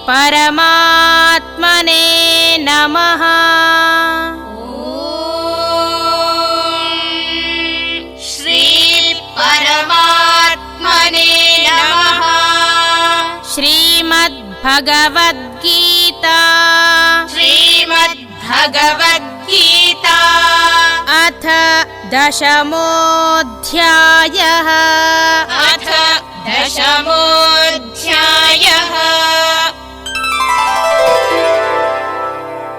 परमात्मने नमः। श्री परमात्मने नमः। श्रीमद्भगवद्गीता श्रीमद्भगवद्गीता अथ दशमोऽध्यायः। अथ दशमोऽध्यायः।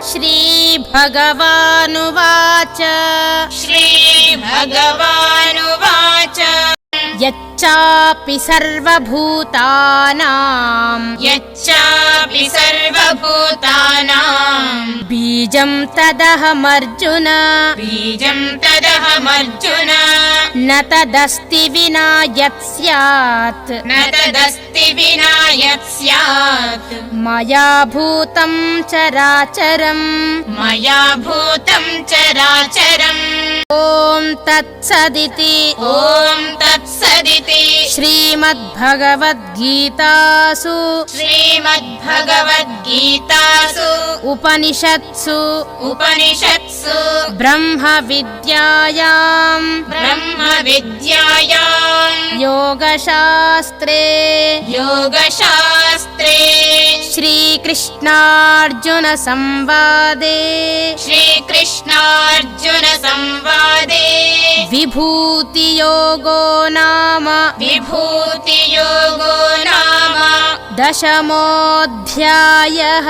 श्रीभगवानुवाच श्रीभगवानुवाच यच्चापि सर्वभूतानां यच्चापि सर्वभूतानां बीजं तदहमर्जुन बीजं तदहमर्जुन न तदस्ति विना यत् स्यात् न तदस्ति विना यत् स्यात् मया भूतं चराचरम् मया भूतं चराचरम्। ॐ तत्सदिति ॐ तत्सदिति श्रीमद्भगवद्गीतासु श्रीमद्भगवद्गीतासु उपनिषत्सु ब्रह्मविद्यायां योगशास्त्रे श्रीकृष्णार्जुन संवादे विभूतियोगो नाम दशमोऽध्यायः।